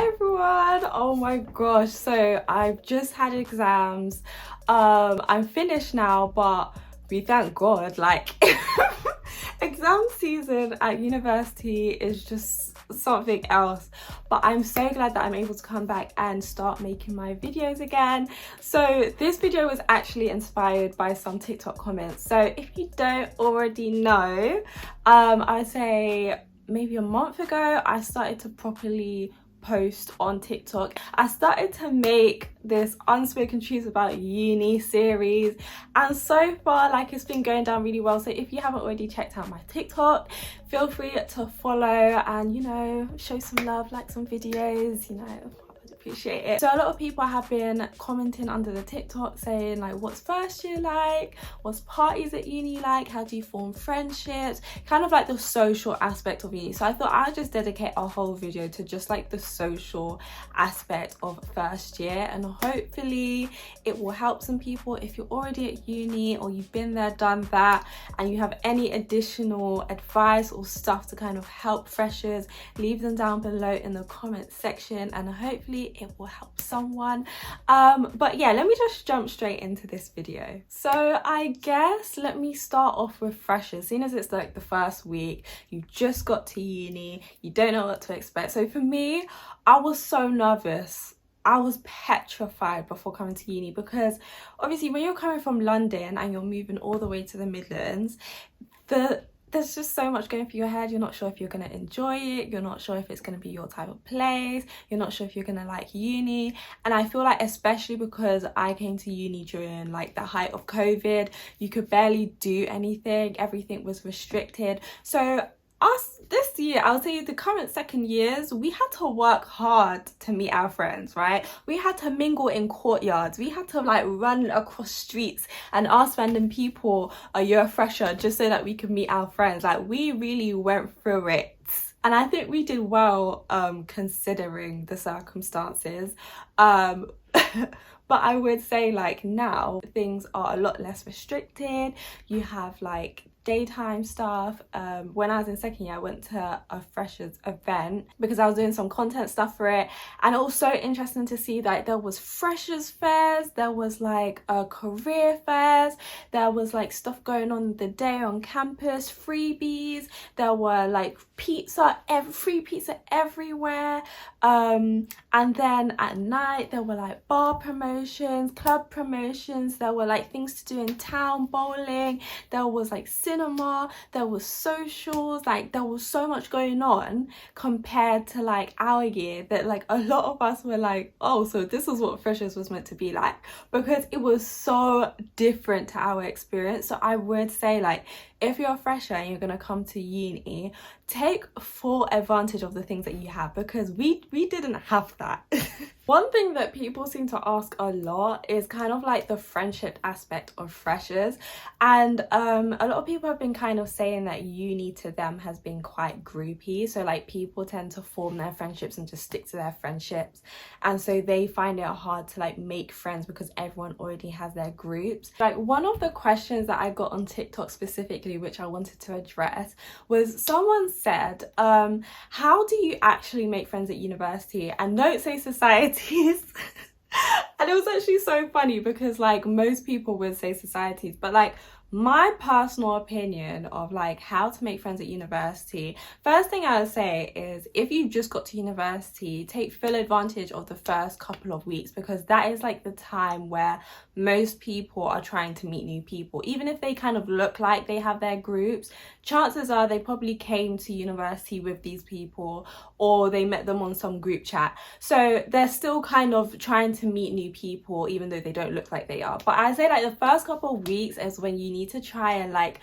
Hi everyone. Oh my gosh, so I've just had exams. I'm finished now, but we thank God, like exam season at university is just something else. But I'm so glad that I'm able to come back and start making my videos again. So this video was actually inspired by some TikTok comments. So if you don't already know, I'd say maybe a month ago I started to properly post on TikTok. I started to make this unspoken truths about uni series, and so far like it's been going down really well. So if you haven't already checked out my TikTok, feel free to follow and, you know, show some love, like some videos, you know, appreciate it. So a lot of people have been commenting under the TikTok saying like, what's first year like, what's parties at uni like, how do you form friendships, kind of like the social aspect of uni. So I thought I'd just dedicate a whole video to just like the social aspect of first year, and hopefully it will help some people. If you're already at uni or you've been there, done that, and you have any additional advice or stuff to kind of help freshers, leave them down below in the comment section, and hopefully it will help someone. But yeah, let me just jump straight into this video. So I guess let me start off with freshers. Seeing as it's like the first week, you just got to uni, you don't know what to expect. So for me, I was so nervous. I was petrified before coming to uni, because obviously when you're coming from London and you're moving all the way to the Midlands, there's just so much going through your head. You're not sure if you're going to enjoy it, you're not sure if it's going to be your type of place, you're not sure if you're going to like uni. And I feel like, especially because I came to uni during like the height of COVID, you could barely do anything, everything was restricted. So us this year, I would say the current second years, we had to work hard to meet our friends, right? We had to mingle in courtyards, we had to like run across streets and ask random people, are you a fresher, just so that we could meet our friends. Like, we really went through it, and I think we did well considering the circumstances. But I would say like now things are a lot less restricted. You have like daytime stuff. When I was in second year, I went to a freshers event because I was doing some content stuff for it, and it was so interesting to see that there was freshers fairs, there was like career fairs, there was like stuff going on the day on campus, freebies, there were like free pizza everywhere, and then at night there were like bar promotions, club promotions, there were like things to do in town, bowling, there was like cinema, there was socials, like there was so much going on compared to like our year, that like a lot of us were like, oh, so this is what freshers was meant to be like, because it was so different to our experience. So I would say like, if you're a fresher and you're gonna come to uni, take full advantage of the things that you have, because we didn't have that. One thing that people seem to ask a lot is kind of like the friendship aspect of freshers, and a lot of people have been kind of saying that uni to them has been quite groupy. So like people tend to form their friendships and just stick to their friendships, and so they find it hard to like make friends because everyone already has their groups. Like, one of the questions that I got on TikTok specifically, which I wanted to address, was someone said, how do you actually make friends at university? And don't say societies. And it was actually so funny because like most people would say societies, but like my personal opinion of like how to make friends at university, first thing I would say is, if you've just got to university, take full advantage of the first couple of weeks, because that is like the time where most people are trying to meet new people. Even if they kind of look like they have their groups, chances are they probably came to university with these people, or they met them on some group chat. So they're still kind of trying to meet new people even though they don't look like they are. But I'd say like the first couple of weeks is when you need to try and like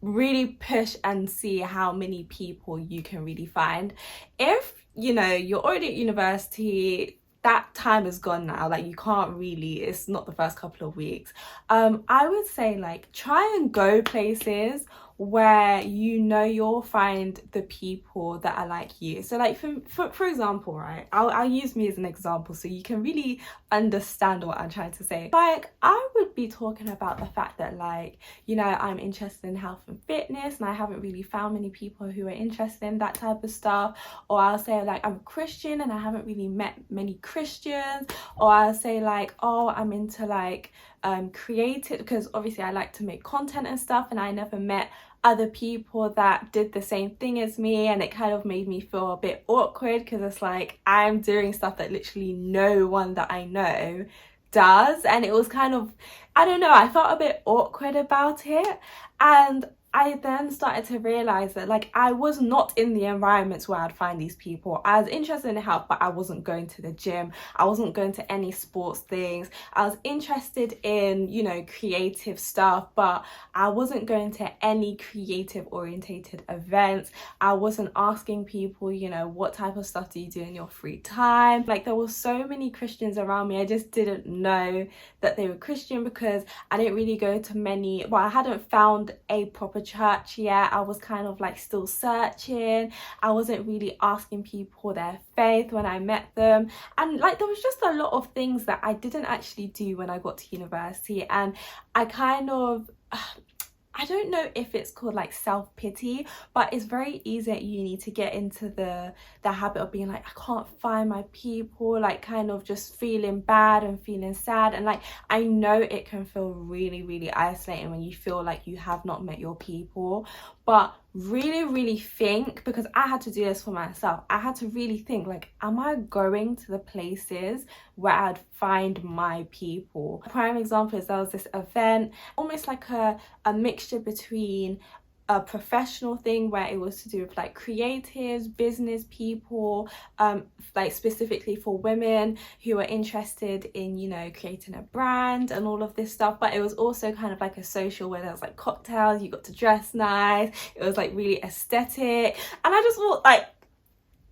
really push and see how many people you can really find. If, you know, you're already at university, that time is gone now, like you can't really, it's not the first couple of weeks. I would say like try and go places where you know you'll find the people that are like you. So like for example, right, I'll use me as an example so you can really understand what I'm trying to say. Like I would be talking about the fact that, like, you know, I'm interested in health and fitness and I haven't really found many people who are interested in that type of stuff. Or I'll say like I'm a Christian and I haven't really met many Christians. Or I'll say like, oh, I'm into like creative, because obviously I like to make content and stuff, and I never met other people that did the same thing as me, and it kind of made me feel a bit awkward because it's like I'm doing stuff that literally no one that I know does, and it was kind of, I don't know, I felt a bit awkward about it. And I then started to realize that like I was not in the environments where I'd find these people. I was interested in health, but I wasn't going to the gym. I wasn't going to any sports things. I was interested in, you know, creative stuff, but I wasn't going to any creative orientated events. I wasn't asking people, you know, what type of stuff do you do in your free time? Like there were so many Christians around me. I just didn't know that they were Christian because I didn't really go to many, well, I hadn't found a proper church yet. I was kind of like still searching. I wasn't really asking people their faith when I met them, and like there was just a lot of things that I didn't actually do when I got to university. And I kind of I don't know if it's called like self-pity, but it's very easy at uni to get into the habit of being like, I can't find my people, like kind of just feeling bad and feeling sad. And like I know it can feel really, really isolating when you feel like you have not met your people, but really think, because I had to do this for myself, I had to really think like, am I going to the places where I'd find my people? A prime example is there was this event, almost like a mixture between a professional thing where it was to do with like creatives, business people, like specifically for women who are interested in, you know, creating a brand and all of this stuff. But it was also kind of like a social where there was like cocktails, you got to dress nice, it was like really aesthetic. And I just thought like,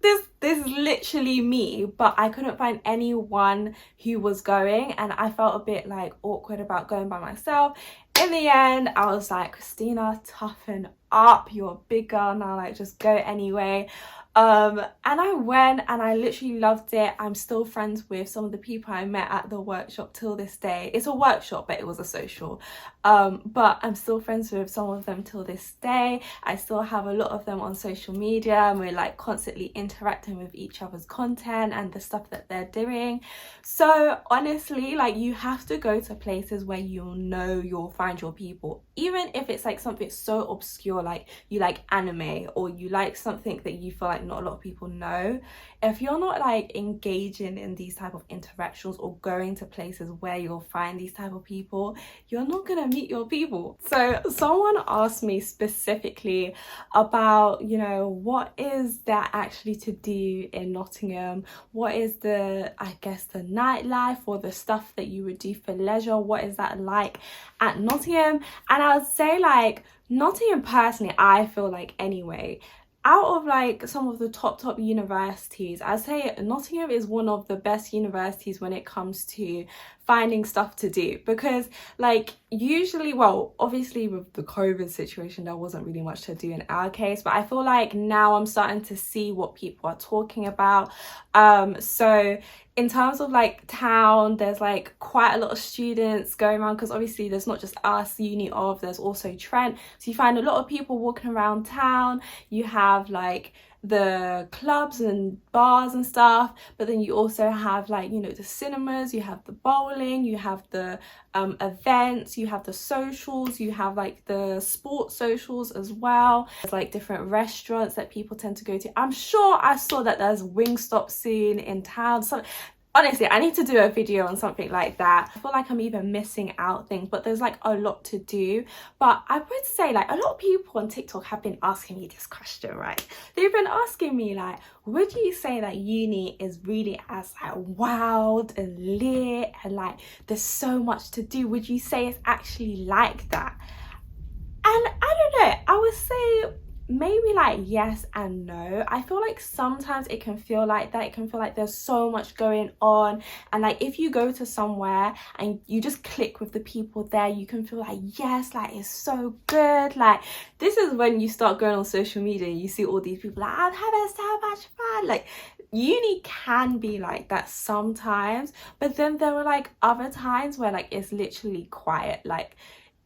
this is literally me, but I couldn't find anyone who was going, and I felt a bit like awkward about going by myself. In the end, I was like, Christina, toughen up, you're a big girl now, like just go anyway. And I went and I literally loved it. I'm still friends with some of the people I met at the workshop till this day. It's a workshop, but it was a social. But I'm still friends with some of them till this day. I still have a lot of them on social media, and we're like constantly interacting with each other's content and the stuff that they're doing. So honestly, like you have to go to places where you'll know you'll find your people, even if it's like something so obscure, like you like anime or you like something that you feel like not a lot of people know. If you're not like engaging in these type of interactions or going to places where you'll find these type of people, you're not gonna meet your people. So someone asked me specifically about, you know, what is there actually to do in Nottingham? What is the, I guess, the nightlife or the stuff that you would do for leisure? What is that like at Nottingham? And I would say like Nottingham personally, I feel like anyway, out of like some of the top universities, I'd say Nottingham is one of the best universities when it comes to finding stuff to do, because like usually, well, obviously with the COVID situation there wasn't really much to do in our case, but I feel like now I'm starting to see what people are talking about. So in terms of like town, there's like quite a lot of students going around, because obviously there's not just us, uni of, there's also Trent, so you find a lot of people walking around town. You have like the clubs and bars and stuff, but then you also have like, you know, the cinemas, you have the bowling, you have the events, you have the socials, you have like the sports socials as well. There's like different restaurants that people tend to go to. I'm sure I saw that there's Wingstop soon in town. So honestly, I need to do a video on something like that. I feel like I'm even missing out things, but there's like a lot to do. But I would say like a lot of people on TikTok have been asking me this question, right? They've been asking me like, would you say that uni is really as like wild and lit and like there's so much to do? Would you say it's actually like that? And I don't know, I would say maybe like yes and no. I feel like sometimes it can feel like that. It can feel like there's so much going on, and like if you go to somewhere and you just click with the people there, you can feel like yes, like it's so good. Like this is when you start going on social media and you see all these people like, I'm having so much fun. Like uni can be like that sometimes, but then there were like other times where like it's literally quiet. Like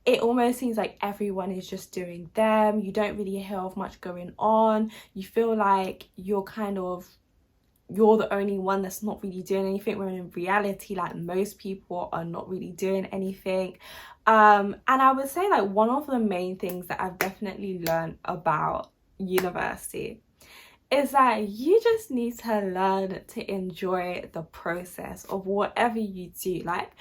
it almost seems like everyone is just doing them. You don't really hear of much going on. You feel like you're the only one that's not really doing anything, when in reality like most people are not really doing anything. And I would say like one of the main things that I've definitely learned about university is that you just need to learn to enjoy the process of whatever you do. Like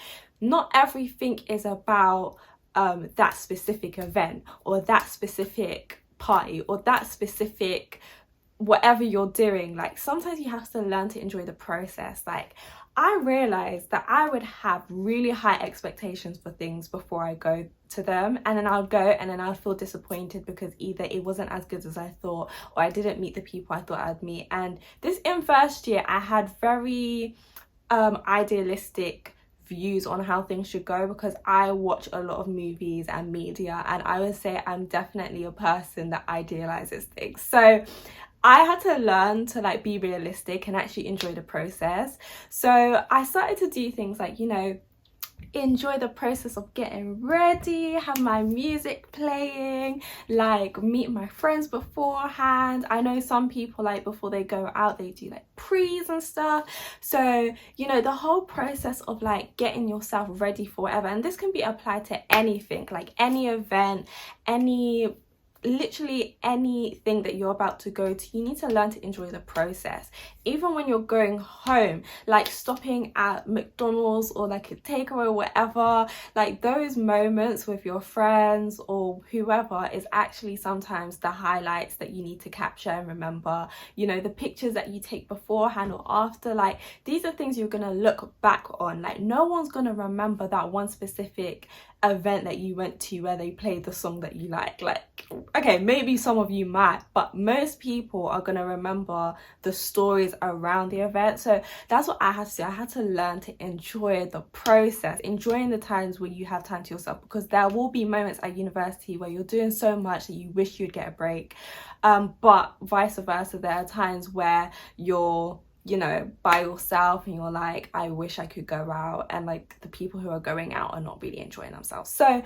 not everything is about that specific event or that specific party or that specific whatever you're doing. Like sometimes you have to learn to enjoy the process. Like I realized that I would have really high expectations for things before I go to them, and then I'll go and then I'll feel disappointed because either it wasn't as good as I thought or I didn't meet the people I thought I'd meet. And this in first year I had very idealistic views on how things should go because I watch a lot of movies and media, and I would say I'm definitely a person that idealizes things. So I had to learn to like be realistic and actually enjoy the process. So I started to do things like, you know, enjoy the process of getting ready, have my music playing, like meet my friends beforehand. I know some people like before they go out they do like pre's and stuff. So you know, the whole process of like getting yourself ready for whatever, and this can be applied to anything, like any event, literally anything that you're about to go to. You need to learn to enjoy the process. Even when you're going home, like stopping at McDonald's or like a takeaway or whatever, like those moments with your friends or whoever is actually sometimes the highlights that you need to capture and remember. You know, the pictures that you take beforehand or after, like these are things you're gonna look back on. Like no one's gonna remember that one specific event that you went to where they played the song that you like, okay, maybe some of you might, but most people are going to remember the stories around the event. So that's what I had to do. I had to learn to enjoy the process, enjoying the times where you have time to yourself, because there will be moments at university where you're doing so much that you wish you'd get a break, but vice versa, there are times where you're, you know, by yourself and you're like, I wish I could go out, and like the people who are going out are not really enjoying themselves. So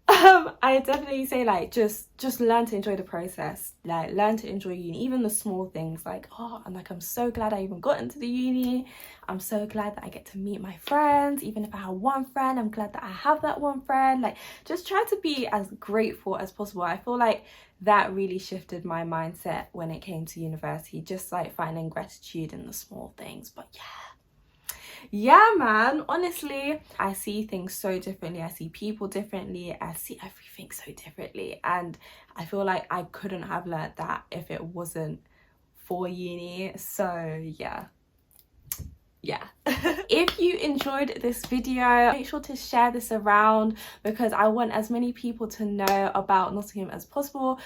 I definitely say like just learn to enjoy the process, like learn to enjoy uni, even the small things, like I'm so glad I even got into the uni. I'm so glad that I get to meet my friends. Even if I have one friend, I'm glad that I have that one friend. Like just try to be as grateful as possible. I feel like that really shifted my mindset when it came to university, just like finding gratitude in the small things. But yeah man, honestly I see things so differently, I see people differently, I see everything so differently, and I feel like I couldn't have learned that if it wasn't for uni. So yeah if you enjoyed this video, make sure to share this around because I want as many people to know about Nottingham as possible.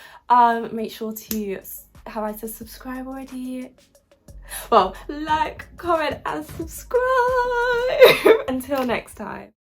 Make sure to, have I said subscribe already? Well, like, comment and subscribe. Until next time.